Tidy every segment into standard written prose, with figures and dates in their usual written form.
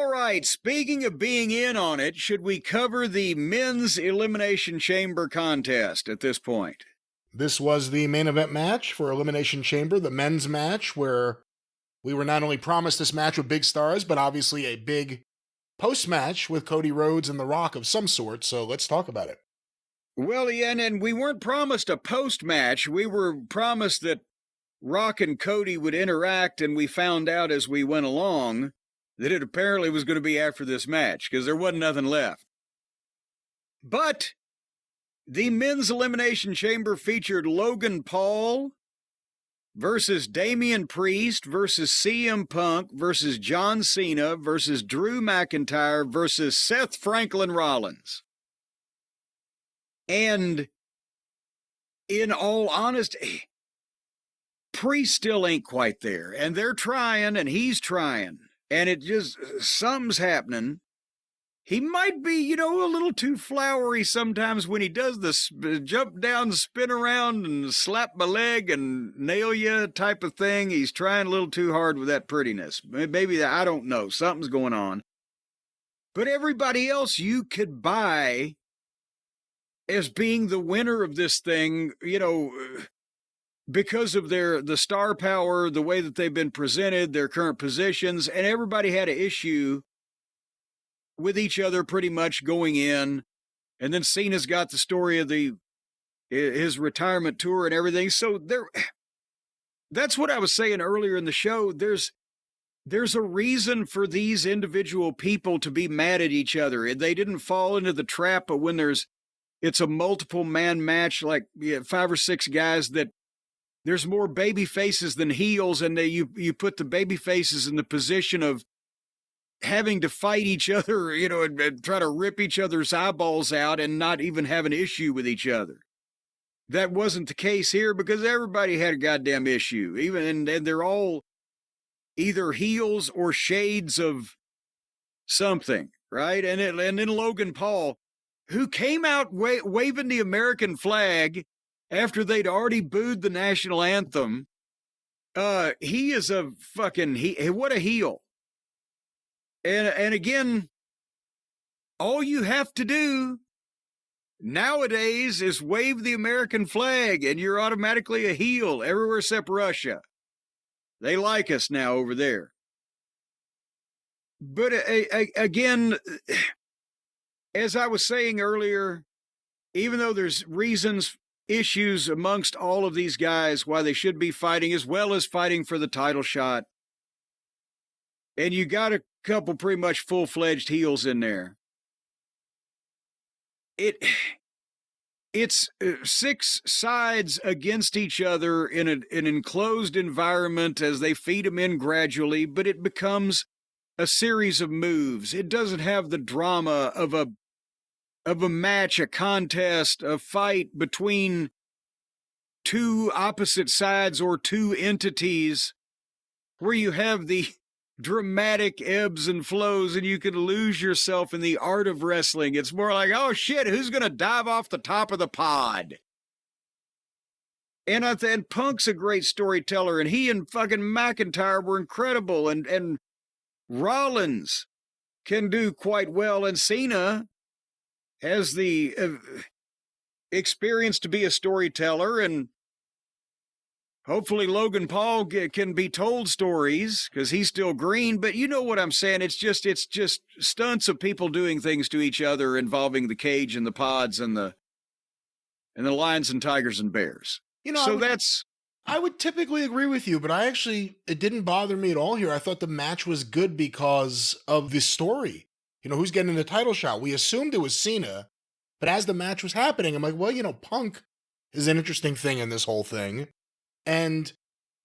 All right, speaking of being in on it, should we cover the men's Elimination Chamber contest at this point? This was the main event match for Elimination Chamber, the men's match, where we were not only promised this match with big stars, but obviously a big post-match with Cody Rhodes and The Rock of some sort, so let's talk about it. Well, yeah, and we weren't promised a post-match. We were promised that Rock and Cody would interact, and we found out as we went along that it apparently was going to be after this match, because there wasn't nothing left. But the men's Elimination Chamber featured Logan Paul versus Damian Priest versus CM Punk versus John Cena versus Drew McIntyre versus Seth Franklin Rollins. And in all honesty, Priest still ain't quite there. And they're trying, and he's trying. And it just, something's happening. He might be, a little too flowery sometimes when he does the jump down, spin around, and slap my leg and nail you type of thing. He's trying a little too hard with that prettiness. Maybe, I don't know. Something's going on. But everybody else you could buy as being the winner of this thing, because of the star power, the way that they've been presented, their current positions, and everybody had an issue with each other pretty much going in. And then Cena's got the story of his retirement tour and everything. So that's what I was saying earlier in the show. There's a reason for these individual people to be mad at each other. They didn't fall into the trap of when it's a multiple man match, like 5 or 6 guys, that there's more baby faces than heels, and you put the baby faces in the position of having to fight each other, and try to rip each other's eyeballs out and not even have an issue with each other. That wasn't the case here because everybody had a goddamn issue, and they're all either heels or shades of something, right? And then Logan Paul, who came out waving the American flag after they'd already booed the national anthem. He is a fucking, what a heel. And again, all you have to do nowadays is wave the American flag and you're automatically a heel everywhere except Russia. They like us now over there. But again, as I was saying earlier, even though there's issues amongst all of these guys why they should be fighting, as well as fighting for the title shot, and you got a couple pretty much full-fledged heels in there, it's 6 sides against each other in an enclosed environment as they feed them in gradually, but it becomes a series of moves. It doesn't have the drama of a match, a contest, a fight between 2 opposite sides or 2 entities where you have the dramatic ebbs and flows and you can lose yourself in the art of wrestling. It's more like, oh shit, who's going to dive off the top of the pod? And Punk's a great storyteller, and he and fucking McIntyre were incredible, and Rollins can do quite well, and Cena has the experience to be a storyteller, and hopefully Logan Paul can be told stories because he's still green. But you know what I'm saying? It's just stunts of people doing things to each other involving the cage and the pods and the lions and tigers and bears. I would typically agree with you, but it didn't bother me at all here. I thought the match was good because of the story. Who's getting the title shot? We assumed it was Cena, but as the match was happening, I'm like, well, Punk is an interesting thing in this whole thing. And,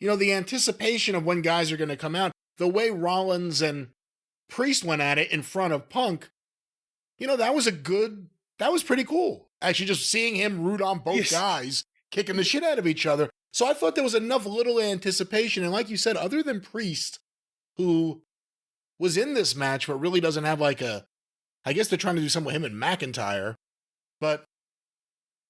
the anticipation of when guys are going to come out, the way Rollins and Priest went at it in front of Punk, that was pretty cool. Actually, just seeing him root on both guys, kicking the shit out of each other. So I thought there was enough little anticipation. And like you said, other than Priest, who was in this match, but really doesn't have I guess they're trying to do something with him and McIntyre, but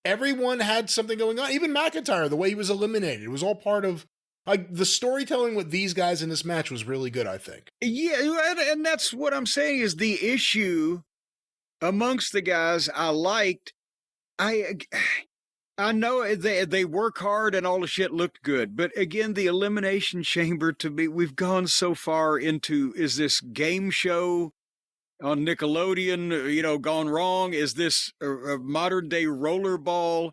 everyone had something going on. Even McIntyre, the way he was eliminated, it was all part of Like, the storytelling with these guys in this match was really good, I think. Yeah, and that's what I'm saying is the issue amongst the guys I liked. I I know they work hard and all the shit looked good, but again, the Elimination Chamber to me, we've gone so far into, is this game show on Nickelodeon, gone wrong? Is this a modern day rollerball?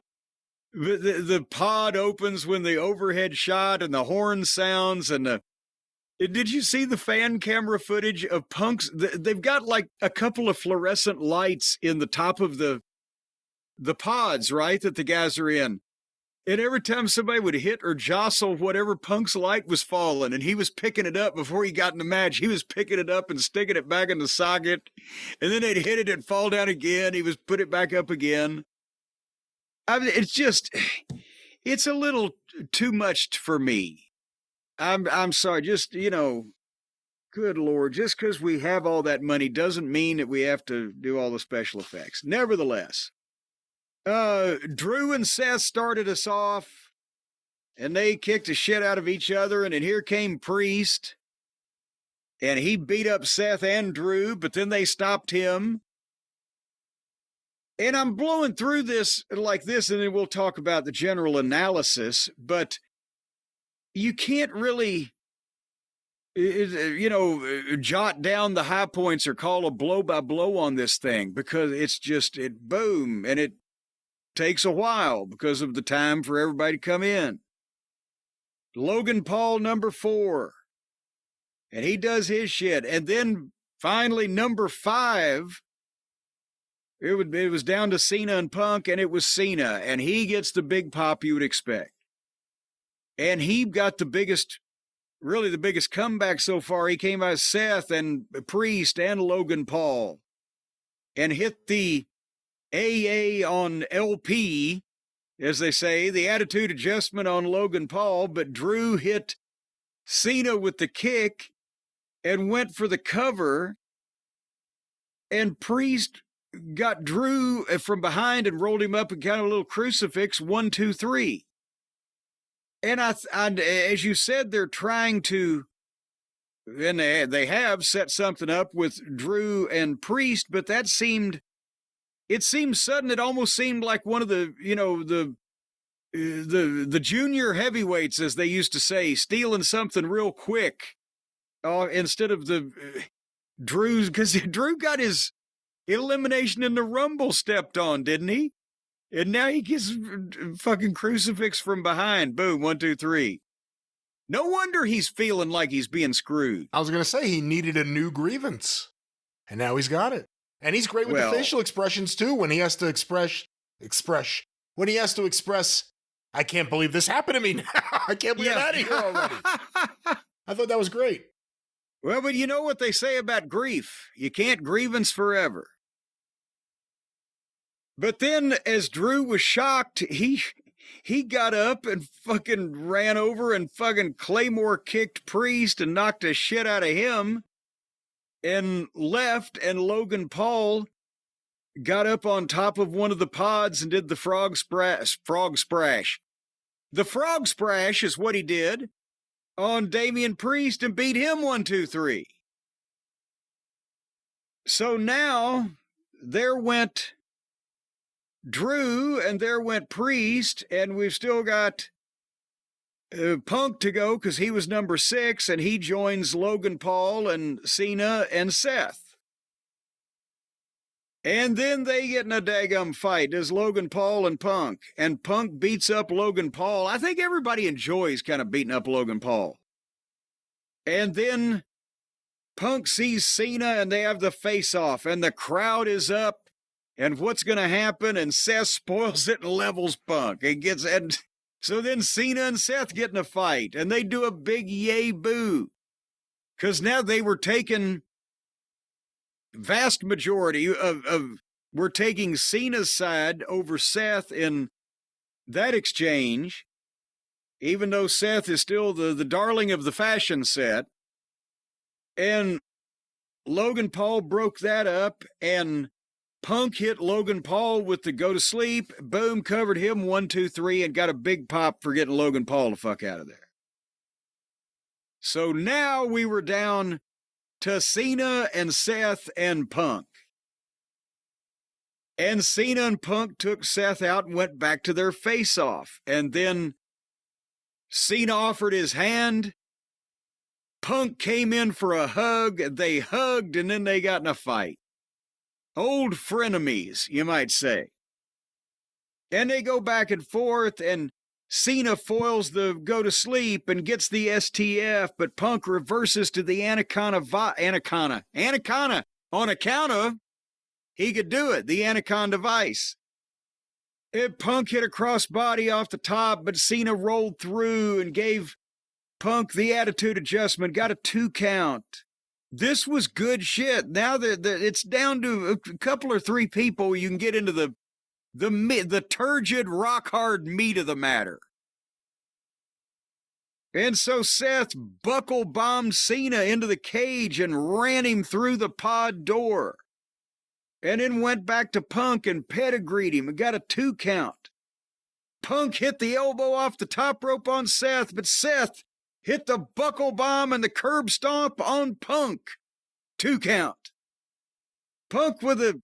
The pod opens when the overhead shot and the horn sounds and did you see the fan camera footage of Punk's? They've got like a couple of fluorescent lights in the top of the pods, right, that the guys are in. And every time somebody would hit or jostle whatever Punk's light was falling, and he was picking it up before he got in the match, he was picking it up and sticking it back in the socket. And then they'd hit it and fall down again. He was put it back up again. I mean, it's a little too much for me. I'm sorry, just, good Lord, just because we have all that money doesn't mean that we have to do all the special effects. Nevertheless, Drew and Seth started us off, and they kicked the shit out of each other, and then here came Priest, and he beat up Seth and Drew, but then they stopped him. And I'm blowing through this like this, and then we'll talk about the general analysis, but you can't really, jot down the high points or call a blow by blow on this thing, because it's just, boom, and it takes a while because of the time for everybody to come in. Logan Paul, number 4, and he does his shit. And then finally, number 5, it was down to Cena and Punk, and it was Cena, and he gets the big pop you would expect. And he got the biggest comeback so far. He came out Seth and Priest and Logan Paul and hit the AA on LP, as they say, the attitude adjustment on Logan Paul, but Drew hit Cena with the kick and went for the cover, and Priest got Drew from behind and rolled him up and kind of a little crucifix, 1, 2, 3. And I, as you said, they're trying to, and they have set something up with Drew and Priest, but it seemed sudden. It almost seemed like one of the, the junior heavyweights, as they used to say, stealing something real quick, instead of the Drew's, because Drew got his elimination in the Rumble stepped on, didn't he? And now he gets fucking crucifix from behind. Boom, 1, 2, 3. No wonder he's feeling like he's being screwed. I was going to say he needed a new grievance, and now he's got it. And he's great with the facial expressions too. When he has to express, I can't believe this happened to me now. I can't believe I'm out of here already. I thought that was great. Well, but you know what they say about grief. You can't grievance forever. But then, as Drew was shocked, he got up and fucking ran over and fucking Claymore kicked Priest and knocked the shit out of him and left, and Logan Paul got up on top of one of the pods and did the frog splash. The frog splash is what he did on Damian Priest and beat him 1, 2, 3. So now there went Drew and there went Priest, and we've still got Punk to go because he was number 6, and he joins Logan Paul and Cena and Seth. And then they get in a daggum fight. There's Logan Paul and Punk beats up Logan Paul. I think everybody enjoys kind of beating up Logan Paul. And then Punk sees Cena, and they have the face-off, and the crowd is up, and what's going to happen? And Seth spoils it and levels Punk. So then Cena and Seth get in a fight, and they do a big yay boo. Because now they were taking, vast majority we're taking Cena's side over Seth in that exchange, even though Seth is still the darling of the fashion set. And Logan Paul broke that up, and Punk hit Logan Paul with the go to sleep, boom, covered him 1, 2, 3, and got a big pop for getting Logan Paul the fuck out of there. So now we were down to Cena and Seth and Punk. And Cena and Punk took Seth out and went back to their face-off. And then Cena offered his hand. Punk came in for a hug. They hugged, and then they got in a fight. Old frenemies, you might say. And they go back and forth, and Cena foils the go to sleep and gets the STF, but Punk reverses to the Anaconda on account of he could do it, the Anaconda Vice. Punk hit a crossbody off the top, but Cena rolled through and gave Punk the attitude adjustment, got a 2 count. This was good shit. Now that it's down to a couple or three people, you can get into the turgid, rock-hard meat of the matter. And so Seth buckle-bombed Cena into the cage and ran him through the pod door. And then went back to Punk and pedigreed him and got a 2 count. Punk hit the elbow off the top rope on Seth, but Seth hit the buckle bomb and the curb stomp on Punk. 2 count. Punk with a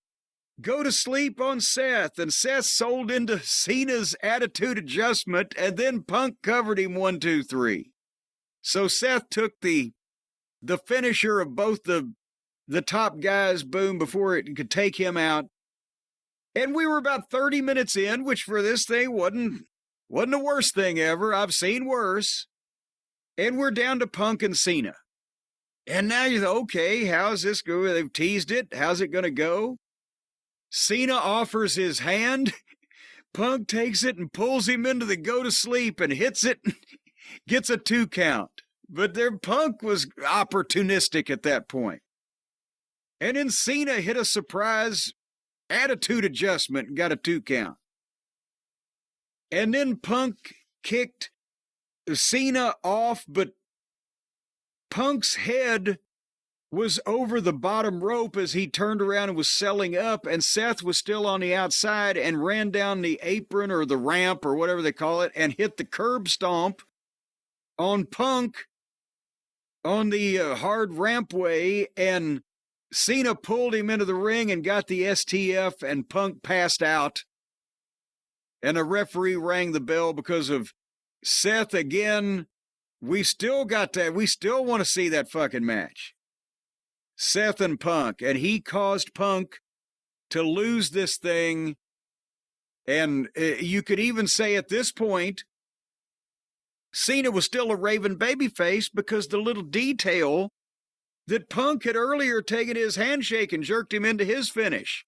go to sleep on Seth, and Seth sold into Cena's attitude adjustment, and then Punk covered him 1, 2, 3. So Seth took the finisher of both the top guys, boom, before it could take him out. And we were about 30 minutes in, which for this thing wasn't the worst thing ever. I've seen worse. And we're down to Punk and Cena. And now you're okay, how's this going? They've teased it. How's it going to go? Cena offers his hand. Punk takes it and pulls him into the go to sleep and hits it, gets a 2 count. But their Punk was opportunistic at that point. And then Cena hit a surprise attitude adjustment and got a 2 count. And then Punk kicked Cena off, but Punk's head was over the bottom rope as he turned around and was selling up, and Seth was still on the outside and ran down the apron or the ramp or whatever they call it and hit the curb stomp on Punk on the hard rampway, and Cena pulled him into the ring and got the STF, and Punk passed out. And the referee rang the bell because of Seth again. We still got that. We still want to see that fucking match. Seth and Punk. And he caused Punk to lose this thing. And you could even say at this point, Cena was still a Raven babyface because the little detail that Punk had earlier taken his handshake and jerked him into his finish.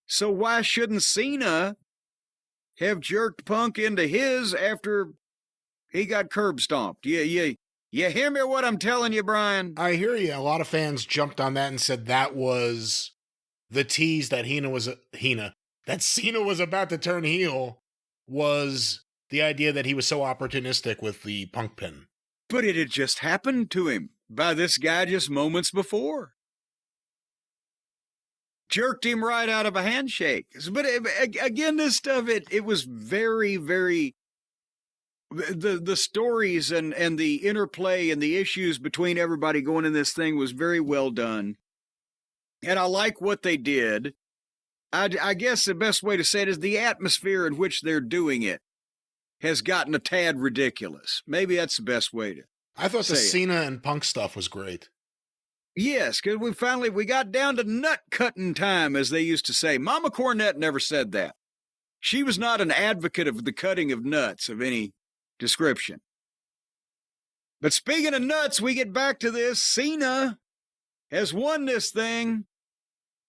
So why shouldn't Cena have jerked Punk into his after he got curb stomped? You hear me what I'm telling you, Brian? I hear you. A lot of fans jumped on that and said that was the tease that that Cena was about to turn heel, was the idea that he was so opportunistic with the Punk pin. But it had just happened to him by this guy just moments before. Jerked him right out of a handshake. But again, this stuff, it was very, very... The stories and the interplay and the issues between everybody going in this thing was very well done. And I like what they did. I guess the best way to say it is the atmosphere in which they're doing it has gotten a tad ridiculous. Maybe that's the best way to I thought the say Cena and Punk stuff was great. Yes, because we got down to nut cutting time, as they used to say. Mama Cornette never said that. She was not an advocate of the cutting of nuts of any description. But speaking of nuts, we get back to this. Cena has won this thing.